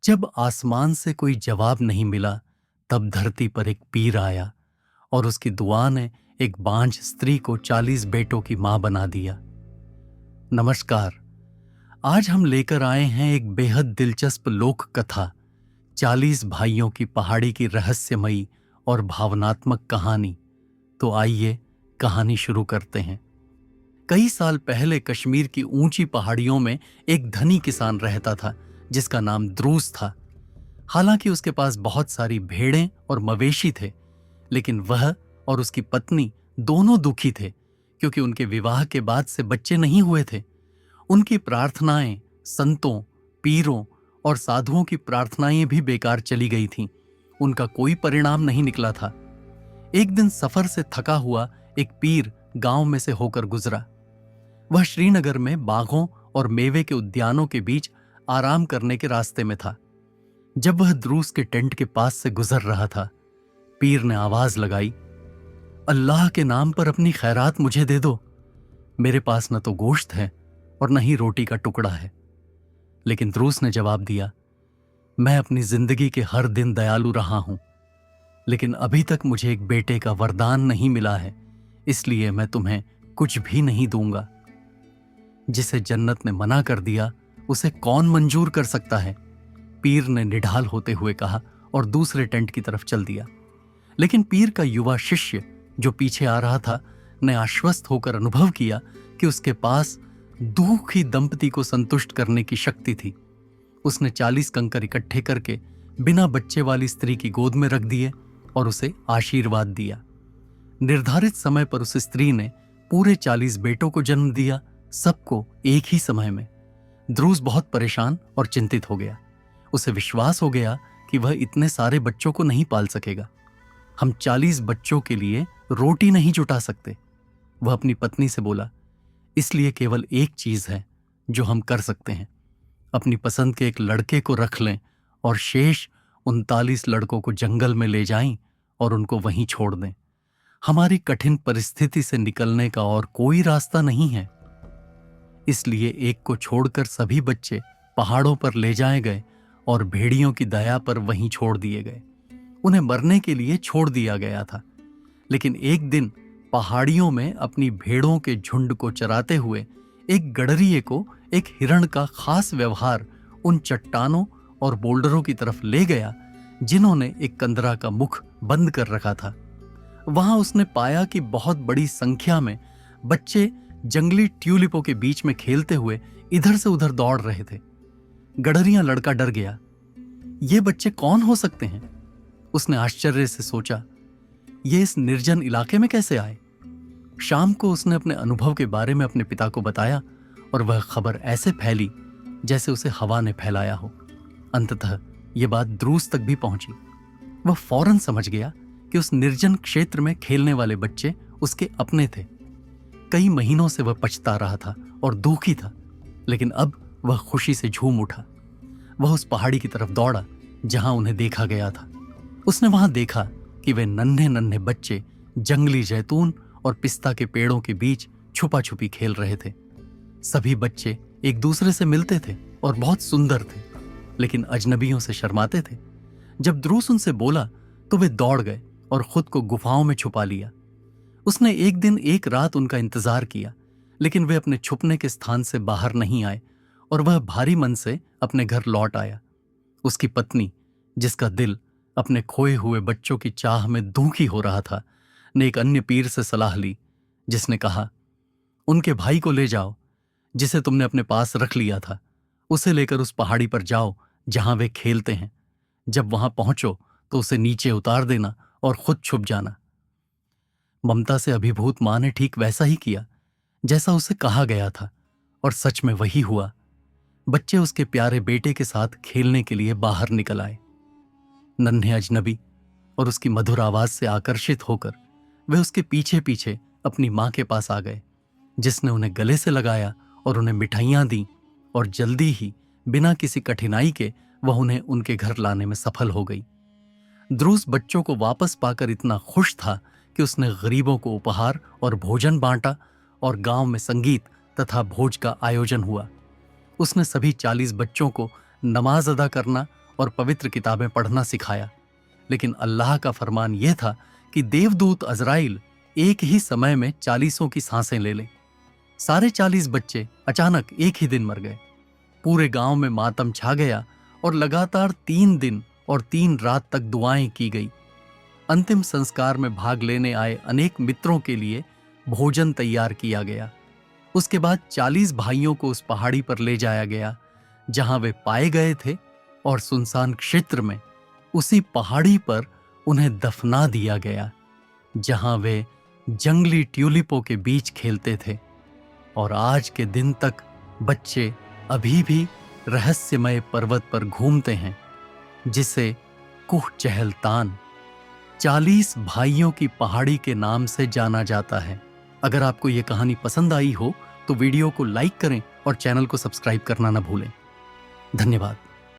जब आसमान से कोई जवाब नहीं मिला, तब धरती पर एक पीर आया और उसकी दुआ ने एक बांझ स्त्री को 40 बेटों की मां बना दिया। नमस्कार। आज हम लेकर आए हैं एक बेहद दिलचस्प लोक कथा, 40 भाइयों की पहाड़ी की रहस्यमयी और भावनात्मक कहानी। तो आइए कहानी शुरू करते हैं। कई साल पहले कश्मीर की ऊंची पहाड़ियों में एक धनी किसान रहता था जिसका नाम द्रूस था। हालांकि उसके पास बहुत सारी भेड़ें और मवेशी थे, लेकिन वह और उसकी पत्नी दोनों दुखी थे क्योंकि उनके विवाह के बाद से बच्चे नहीं हुए थे। उनकी प्रार्थनाएं संतों, पीरों और साधुओं की प्रार्थनाएं भी बेकार चली गई थीं। उनका कोई परिणाम नहीं निकला था। एक दिन सफर से थका हुआ एक पीर गांव में से होकर गुजरा। वह श्रीनगर में बाघों और मेवे के उद्यानों के बीच आराम करने के रास्ते में था। जब वह द्रूस के टेंट के पास से गुजर रहा था, पीर ने आवाज लगाई, अल्लाह के नाम पर अपनी खैरात मुझे दे दो। मेरे पास न तो गोश्त है और न ही रोटी का टुकड़ा है। लेकिन द्रूस ने जवाब दिया, मैं अपनी जिंदगी के हर दिन दयालु रहा हूं, लेकिन अभी तक मुझे एक बेटे का वरदान नहीं मिला है, इसलिए मैं तुम्हें कुछ भी नहीं दूंगा। जिसे जन्नत ने मना कर दिया उसे कौन मंजूर कर सकता है, पीर ने निढाल होते हुए कहा और दूसरे टेंट की तरफ चल दिया। लेकिन पीर का युवा शिष्य जो पीछे आ रहा था ने आश्वस्त होकर अनुभव किया कि उसके पास दुखी दंपति को संतुष्ट करने की शक्ति थी। उसने 40 कंकर इकट्ठे करके बिना बच्चे वाली स्त्री की गोद में रख दिए और उसे आशीर्वाद दिया। निर्धारित समय पर उस स्त्री ने पूरे 40 बेटों को जन्म दिया, सबको एक ही समय में। द्रूस बहुत परेशान और चिंतित हो गया। उसे विश्वास हो गया कि वह इतने सारे बच्चों को नहीं पाल सकेगा। हम 40 बच्चों के लिए रोटी नहीं जुटा सकते। वह अपनी पत्नी से बोला, इसलिए केवल एक चीज है जो हम कर सकते हैं, अपनी पसंद के एक लड़के को रख लें और शेष 39 लड़कों को जंगल में ले जाएं और उनको वहीं छोड़ दें। हमारी कठिन परिस्थिति से निकलने का और कोई रास्ता नहीं है। इसलिए एक को छोड़कर सभी बच्चे पहाड़ों पर ले जाए गए और भेड़ियों की दया पर वहीं छोड़ दिए गए। उन्हें मरने के लिए छोड़ दिया गया था। लेकिन एक दिन पहाड़ियों में अपनी भेड़ों के झुंड को चराते हुए एक गडरिये को एक हिरण का खास व्यवहार उन चट्टानों और बोल्डरों की तरफ ले गया जिन्होंने एक कंदरा का मुख बंद कर रखा था। वहां उसने पाया कि बहुत बड़ी संख्या में बच्चे जंगली ट्यूलिपों के बीच में खेलते हुए इधर से उधर दौड़ रहे थे। गडरिया लड़का डर गया। ये बच्चे कौन हो सकते हैं? उसने आश्चर्य से सोचा, ये इस निर्जन इलाके में कैसे आए? शाम को उसने अपने अनुभव के बारे में अपने पिता को बताया और वह खबर ऐसे फैली जैसे उसे हवा ने फैलाया हो। अंततः यह बात द्रूस तक भी पहुंची। वह फौरन समझ गया कि उस निर्जन क्षेत्र में खेलने वाले बच्चे उसके अपने थे। कई महीनों से वह पछता रहा था और दुखी था, लेकिन अब वह खुशी से झूम उठा। वह उस पहाड़ी की तरफ दौड़ा जहां उन्हें देखा गया था। उसने वहां देखा कि वे नन्हे नन्हे बच्चे जंगली जैतून और पिस्ता के पेड़ों के बीच छुपा छुपी खेल रहे थे। सभी बच्चे एक दूसरे से मिलते थे और बहुत सुंदर थे, लेकिन अजनबियों से शर्माते थे। जब द्रूस उनसे बोला तो वे दौड़ गए और खुद को गुफाओं में छुपा लिया। उसने एक दिन एक रात उनका इंतजार किया, लेकिन वे अपने छुपने के स्थान से बाहर नहीं आए और वह भारी मन से अपने घर लौट आया। उसकी पत्नी, जिसका दिल अपने खोए हुए बच्चों की चाह में दुखी हो रहा था, ने एक अन्य पीर से सलाह ली, जिसने कहा, उनके भाई को ले जाओ जिसे तुमने अपने पास रख लिया था। उसे लेकर उस पहाड़ी पर जाओ जहां वे खेलते हैं। जब वहां पहुंचो तो उसे नीचे उतार देना और खुद छुप जाना। ममता से अभिभूत मां ने ठीक वैसा ही किया जैसा उसे कहा गया था, और सच में वही हुआ। बच्चे उसके प्यारे बेटे के साथ खेलने के लिए बाहर निकल आए। नन्हे अजनबी और उसकी मधुर आवाज से आकर्षित होकर वे उसके पीछे पीछे अपनी मां के पास आ गए, जिसने उन्हें गले से लगाया और उन्हें मिठाइयां दी, और जल्दी ही बिना किसी कठिनाई के वह उन्हें उनके घर लाने में सफल हो गई। द्रूस बच्चों को वापस पाकर इतना खुश था कि उसने गरीबों को उपहार और भोजन बांटा और गांव में संगीत तथा भोज का आयोजन हुआ। उसने सभी 40 बच्चों को नमाज अदा करना और पवित्र किताबें पढ़ना सिखाया। लेकिन अल्लाह का फरमान यह था कि देवदूत अजराइल एक ही समय में 40 की सांसें ले ले। सारे 40 बच्चे अचानक एक ही दिन मर गए। पूरे गांव में मातम छा गया और लगातार 3 दिन और 3 रात तक दुआएं की गई। अंतिम संस्कार में भाग लेने आए अनेक मित्रों के लिए भोजन तैयार किया गया। उसके बाद 40 भाइयों को उस पहाड़ी पर ले जाया गया जहां वे पाए गए थे और सुनसान क्षेत्र में उसी पहाड़ी पर उन्हें दफना दिया गया जहां वे जंगली ट्यूलिपों के बीच खेलते थे। और आज के दिन तक बच्चे अभी भी रहस्यमय पर्वत पर घूमते हैं जिसे कुह चहलतान 40 भाइयों की पहाड़ी के नाम से जाना जाता है। अगर आपको यह कहानी पसंद आई हो तो वीडियो को लाइक करें और चैनल को सब्सक्राइब करना न भूलें। धन्यवाद।